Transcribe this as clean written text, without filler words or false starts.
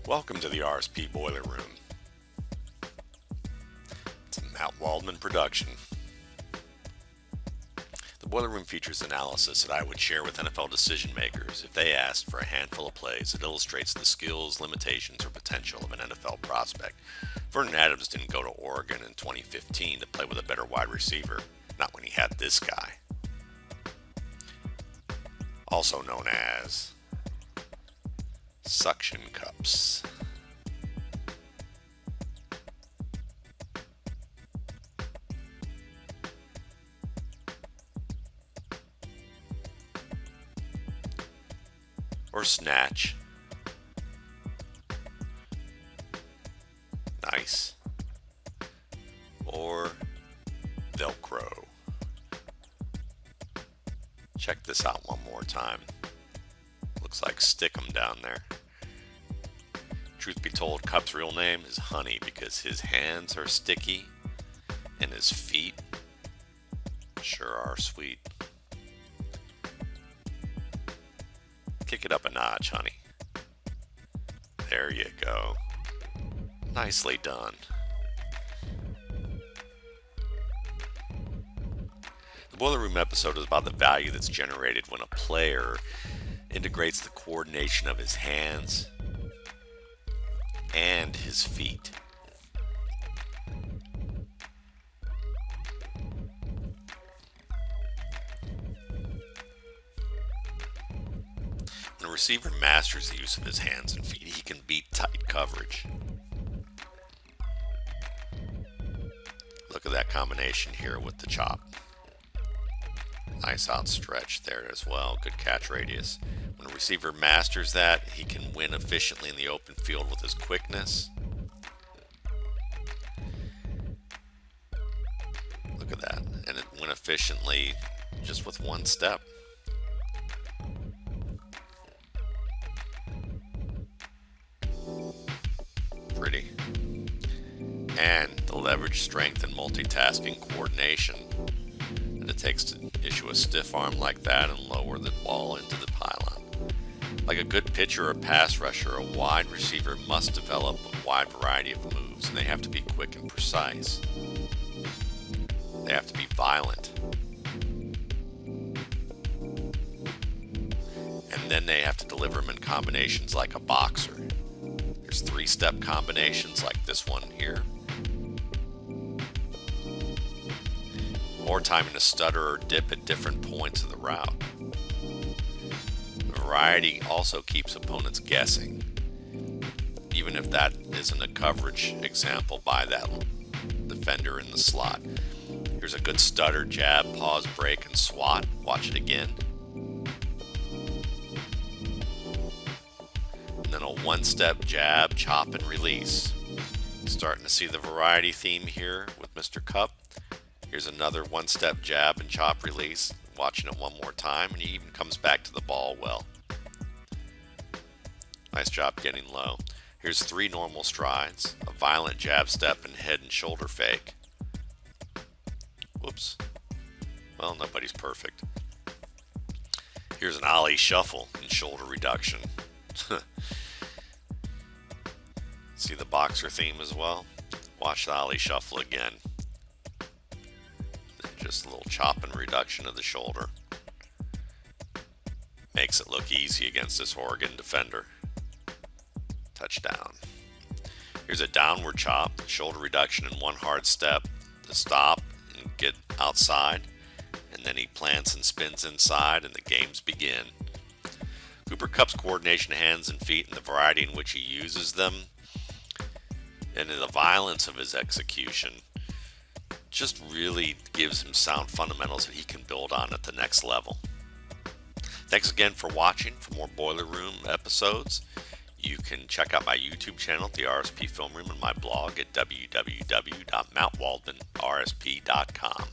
Welcome to the RSP Boiler Room. It's a Matt Waldman production. The Boiler Room features analysis that I would share with NFL decision makers if they asked for a handful of plays that illustrates the skills, limitations, or potential of an NFL prospect. Vernon Adams didn't go to Oregon in 2015 to play with a better wide receiver, not when he had this guy. Also known as suction cups. Or snatch. Nice. Or Velcro. Check this out one more time. Looks like Stickum down there. Truth be told, Kupp's real name is Honey because his hands are sticky and his feet sure are sweet. Kick it up a notch, honey. There you go. Nicely done. The Boiler Room episode is about the value that's generated when a player integrates the coordination of his hands and his feet. When a receiver masters the use of his hands and feet, he can beat tight coverage. Look at that combination here with the chop. Nice outstretch there as well. Good catch radius. When a receiver masters that, he can win efficiently in the open field with his quickness. Look at that. And it went efficiently just with one step. Pretty. And the leverage, strength, and multitasking coordination that it takes to issue a stiff arm like that and lower the ball into the pylon. Like a good pitcher or pass rusher, a wide receiver must develop a wide variety of moves, and they have to be quick and precise. They have to be violent. And then they have to deliver them in combinations like a boxer. There's 3-step combinations like this one here. Or timing a stutter or dip at different points of the route. Variety also keeps opponents guessing, even if that isn't a coverage example by that defender in the slot. Here's a good stutter, jab, pause, break, and swat. Watch it again. And then a one-step jab, chop, and release. Starting to see the variety theme here with Mr. Kupp. Here's another one-step jab and chop release. Watching it one more time, and he even comes back to the ball well. Nice job getting low. Here's 3 normal strides, a violent jab step, and head and shoulder fake. Whoops. Well, nobody's perfect. Here's an ollie shuffle and shoulder reduction. See the boxer theme as well? Watch the ollie shuffle again. Just a little chop and reduction of the shoulder. Makes it look easy against this Oregon defender. Touchdown. Here's a downward chop, shoulder reduction in one hard step to stop and get outside. And then he plants and spins inside and the games begin. Cooper Kupp's coordination of hands and feet and the variety in which he uses them and the violence of his execution just really gives him sound fundamentals that he can build on at the next level. Thanks again for watching. For more Boiler Room episodes, you can check out my YouTube channel, the RSP Film Room, and my blog at www.mountwaldmanrsp.com.